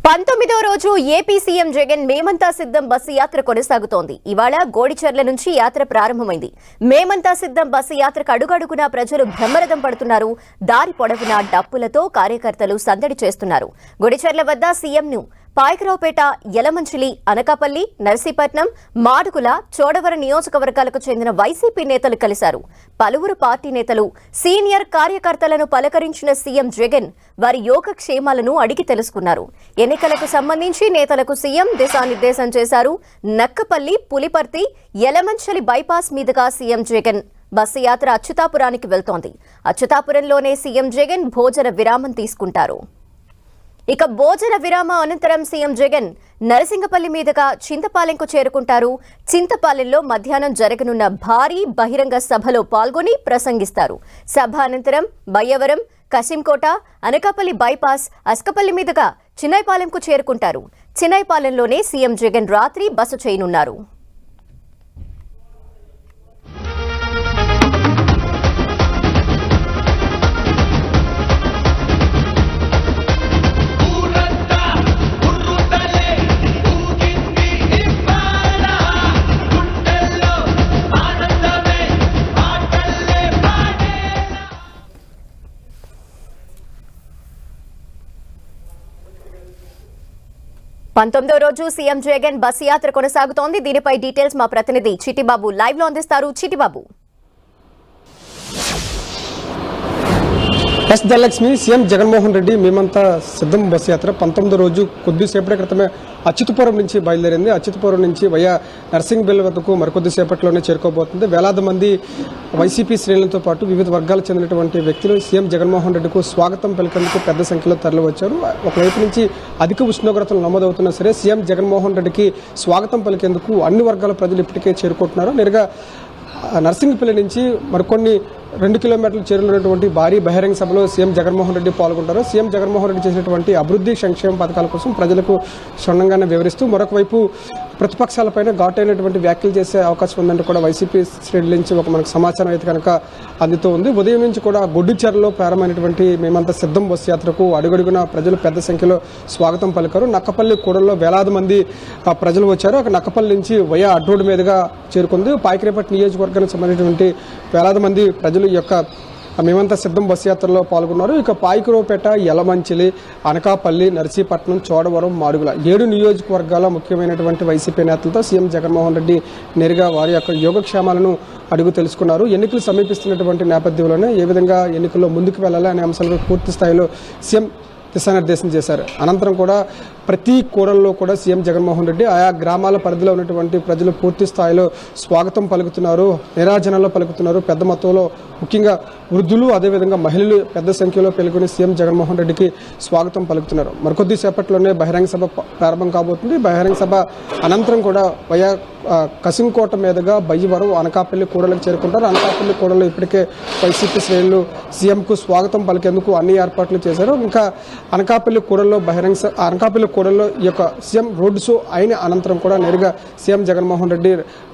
19వ రోజు AP CM Jagan మేమంతా సిద్ధం బస్సు యాత్ర కొనసాగుతోంది. ఇవాళ గోడిచెర్ల నుంచి యాత్ర ప్రారంభమైంది. మేమంతా సిద్ధం బస్సు యాత్రకు అడుగడుగునా ప్రజలు బ్రహ్మరథం పడుతున్నారు. దారి పొడవునా డప్పులతో కార్యకర్తలు సందడి చేస్తున్నారు. గోడిచెర్ల వద్ద సీఎంను పాయకరావుపేట, యలమంచిలి, అనకాపల్లి, నర్సీపట్నం, మాడుగుల, చోడవరం నియోజకవర్గాలకు చెందిన వైసీపీ నేతలు కలిశారు. పలువురు పార్టీ నేతలు, సీనియర్ కార్యకర్తలను పలకరించిన సీఎం జగన్ వారి యోగక్షేమాలను అడిగి తెలుసుకున్నారు. ఎన్నికలకు సంబంధించి నేతలకు సీఎం దిశానిర్దేశం చేశారు. నక్కపల్లి, పులిపర్తి, యలమంచిలి బైపాస్ మీదుగా సీఎం జగన్ బస్సు యాత్ర అచ్యుతాపురానికి వెళ్తోంది. అచ్యుతాపురంలోనే సీఎం జగన్ భోజన విరామం తీసుకుంటారు. ఇక భోజన విరామం అనంతరం సీఎం జగన్ నరసింగపల్లి మీదుగా చింతపాలెంకు చేరుకుంటారు. చింతపాలెంలో మధ్యాహ్నం జరగనున్న భారీ బహిరంగ సభలో పాల్గొని ప్రసంగిస్తారు. సభ అనంతరం బయ్యవరం, కసింకోట, అనకాపల్లి బైపాస్, అస్కపల్లి మీదుగా చిన్నైపాలెంకు చేరుకుంటారు. చిన్నైపాలెంలోనే సీఎం జగన్ రాత్రి బస చేయనున్నారు. పంతొమ్మిదో రోజు సీఎం జగన్ బస్సు యాత్ర కొనసాగుతోంది. దీనిపై డీటెయిల్స్ మా ప్రతినిధి చిట్టిబాబు లైవ్ లో అందిస్తారు. చిట్టిబాబు. జయలక్ష్మి, సీఎం జగన్మోహన్ రెడ్డి మేమంతా సిద్ధం బస్సు యాత్ర 19వ రోజు కొద్దిసేపటి క్రితమే అచ్యుతపురం నుంచి బయలుదేరింది. అచ్యుతపురం నుంచి వయా నర్సింగ్బెల్ వద్దకు మరికొద్దిసేపట్లోనే చేరుకోబోతుంది. వేలాది మంది వైసీపీ శ్రేణులతో పాటు వివిధ వర్గాలకు చెందినటువంటి వ్యక్తులు సీఎం జగన్మోహన్ రెడ్డికు స్వాగతం పలికేందుకు పెద్ద సంఖ్యలో తరలివచ్చారు. ఒకవైపు నుంచి అధిక ఉష్ణోగ్రతలు నమోదవుతున్నా సరే సీఎం జగన్మోహన్ రెడ్డికి స్వాగతం పలికేందుకు అన్ని వర్గాల ప్రజలు ఇప్పటికే చేరుకుంటున్నారు. నేరుగా నర్సింగ్పల్లి నుంచి మరికొన్ని 2 కిలోమీటర్ల చేరున్నటువంటి భారీ బహిరంగ సభలో సీఎం జగన్మోహన్ రెడ్డి పాల్గొంటారు. సీఎం జగన్మోహన్ రెడ్డి చేసినటువంటి అభివృద్ధి సంక్షేమ పథకాల కోసం ప్రజలకు క్షుణ్ణంగానే వివరిస్తూ మరొక వైపు ప్రతిపక్షాలపైన ఘాటైనటువంటి వ్యాఖ్యలు చేసే అవకాశం ఉందంటే కూడా వైసీపీ శ్రేణుల నుంచి మనకు సమాచారం అయితే కనుక అందుతూ ఉంది. ఉదయం నుంచి కూడా గొడ్డుచెర్లలో ప్రారంభమైనటువంటి మేమంతా సిద్ధం బస్సు యాత్రకు అడుగడుగున ప్రజలు పెద్ద సంఖ్యలో స్వాగతం పలికారు. నక్కపల్లి కూడల్లో వేలాది మంది ప్రజలు వచ్చారు. అక్కడ నక్కపల్లి నుంచి వయా అడ్రోడ్ మీదుగా చేరుకుంది. పాయకరావుపేట నియోజకవర్గానికి సంబంధించినటువంటి వేలాది మంది ప్రజలు ఈ యొక్క మేమంతా సిద్ధం బస్సు యాత్రలో పాల్గొన్నారు. ఇక పాయకరావుపేట, యలమంచిలి, అనకాపల్లి, నర్సీపట్నం, చోడవరం, మాడుగుల 7 నియోజకవర్గాల ముఖ్యమైనటువంటి వైసీపీ నేతలతో సీఎం జగన్మోహన్ రెడ్డి నేరుగా వారి యొక్క యోగక్షేమాలను అడుగు తెలుసుకున్నారు. ఎన్నికలు సమీపిస్తున్నటువంటి నేపథ్యంలోనే ఏ విధంగా ఎన్నికల్లో ముందుకు వెళ్లాలి అనే అంశాలపై పూర్తి స్థాయిలో సీఎం దిశానిర్దేశం చేశారు. అనంతరం కూడా ప్రతి కూడల్లో కూడా సీఎం జగన్మోహన్ రెడ్డి ఆయా గ్రామాల పరిధిలో ఉన్నటువంటి ప్రజలు పూర్తి స్థాయిలో స్వాగతం పలుకుతున్నారు, నిరాజనాల్లో పలుకుతున్నారు. పెద్ద మొత్తంలో ముఖ్యంగా వృద్ధులు, అదేవిధంగా మహిళలు పెద్ద సంఖ్యలో పాల్గొని సీఎం జగన్మోహన్ రెడ్డికి స్వాగతం పలుకుతున్నారు. మరికొద్ది సేపట్లోనే బహిరంగ సభ ప్రారంభం కాబోతుంది. బహిరంగ సభ అనంతరం కూడా వయా కసింకోట మీదుగా బయ్యవరం, అనకాపల్లి కూడలకు చేరుకుంటారు. అనకాపల్లి కూడలో ఇప్పటికే వైసీపీ శ్రేణులు సీఎంకు స్వాగతం పలికేందుకు అన్ని ఏర్పాట్లు చేశారు. ఇంకా అనకాపల్లి కూడల్లో ఈ యొక్క సీఎం రోడ్ షో అయిన అనంతరం కూడా నేరుగా సీఎం జగన్మోహన్ రెడ్డి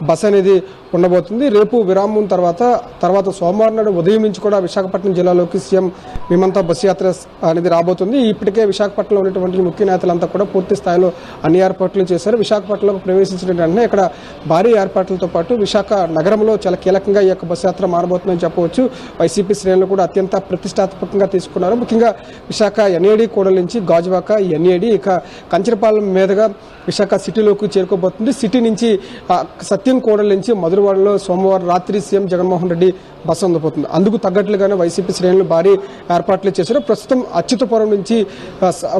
బస్ అనేది ఉండబోతుంది. రేపు విరామం తర్వాత సోమవారం నాడు ఉదయం నుంచి కూడా విశాఖపట్నం జిల్లాలోకి సీఎం మేమంతా బస్సు యాత్ర అనేది రాబోతుంది. ఇప్పటికే విశాఖపట్నంలో ఉన్నటువంటి ముఖ్య నేతలంతా కూడా పూర్తి స్థాయిలో అన్ని ఏర్పాట్లు చేశారు. విశాఖపట్నంలో ప్రవేశించిన వెంటనే ఇక్కడ భారీ ఏర్పాట్లతో పాటు విశాఖ నగరంలో చాలా కీలకంగా ఈ యొక్క బస్సు యాత్ర మారబోతుందని చెప్పవచ్చు. వైసీపీ శ్రేణులు కూడా అత్యంత ప్రతిష్టాత్మకంగా తీసుకున్నారు. ముఖ్యంగా విశాఖ ఎన్ఏడి కూడల నుంచి గాజువాక ఎన్ఏడి, ఇక కంచరపాలెం మీదుగా విశాఖ సిటీలోకి చేరుకోబోతుంది. సిటీ నుంచి సత్యం కూడల నుంచి మధురవాడలో సోమవారం రాత్రి సీఎం జగన్మోహన్ రెడ్డి బస్సు అందబోతుంది. అందుకు తగ్గట్లుగానే వైసీపీ శ్రేణులు భారీ ఏర్పాట్లు చేశారు. ప్రస్తుతం అచ్యుతపురం నుంచి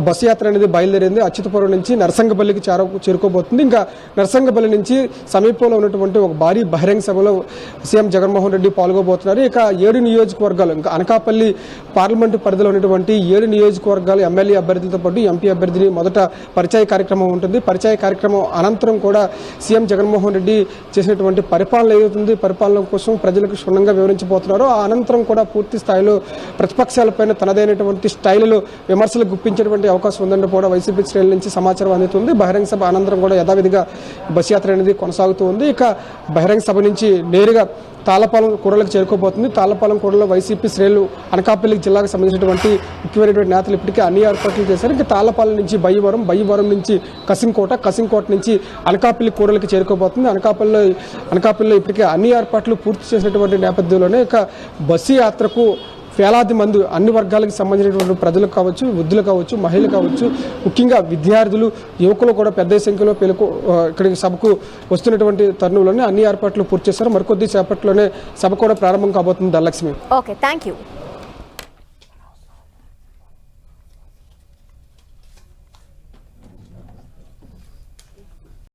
బస్సు యాత్ర అనేది బయలుదేరింది. అచ్యుతపురం నుంచి నరసింగపల్లికి చేరుకోబోతుంది. ఇంకా నరసింగపల్లి నుంచి సమీపంలో ఉన్నటువంటి ఒక భారీ బహిరంగ సభలో సీఎం జగన్మోహన్ రెడ్డి పాల్గొబోతున్నారు. ఇక 7 నియోజకవర్గాలు, ఇంకా అనకాపల్లి పార్లమెంటు పరిధిలో ఉన్నటువంటి 7 నియోజకవర్గాలు ఎమ్మెల్యే అభ్యర్థులతో పాటు ఎంపీ అభ్యర్థిని మొదట పరిచయ కార్యక్రమం ఉంటుంది. పరిచయ కార్యక్రమం అనంతరం కూడా సీఎం జగన్మోహన్ రెడ్డి చేసినటువంటి పరిపాలన ఏదవుతుంది, పరిపాలన కోసం ప్రజలకు క్షుణ్ణంగా వివరించబోతున్నారు. ఆ అనంతరం కూడా పూర్తి స్థాయిలో ప్రతిపక్షాలపైన తనదైనటువంటి స్టైల్లో విమర్శలు గుప్పించేటువంటి అవకాశం ఉందని కూడా వైసీపీ శ్రేణుల నుంచి సమాచారం అందుతుంది. బహిరంగ సభ అనంతరం కూడా యథావిధిగా బస్ యాత్ర అనేది కొనసాగుతూ ఉంది. ఇక బహిరంగ సభ నుంచి నేరుగా తాళ్ళపాలెం కూడలకు చేరుకోబోతుంది. తాళ్ళపాలెం కూడలో వైసీపీ శ్రేణులు అనకాపల్లి జిల్లాకు సంబంధించినటువంటి ముఖ్యమైనటువంటి నేతలు ఇప్పటికే అన్ని ఏర్పాట్లు చేశారు. ఇంకా తాళ్ళపాలెం నుంచి బయ్యవరం నుంచి కసింకోట నుంచి అనకాపల్లి కూడలికి చేరుకోబోతుంది. అనకాపల్లిలో ఇప్పటికే అన్ని ఏర్పాట్లు పూర్తి చేసినటువంటి నేపథ్యంలోనే ఇక బస్సు యాత్రకు వేలాది మంది అన్ని వర్గాలకు సంబంధించినటువంటి ప్రజలు కావచ్చు, వృద్ధులు కావచ్చు, మహిళలు కావచ్చు, ముఖ్యంగా విద్యార్థులు, యువకులు కూడా పెద్ద సంఖ్యలో ఇక్కడికి సభకు వస్తున్నటువంటి తరుణంలోనే అన్ని ఏర్పాట్లు పూర్తి చేశారు. మరికొద్ది సేపట్లోనే సభ కూడా ప్రారంభం కాబోతుంది. ధనలక్ష్మి. Okay, thank you.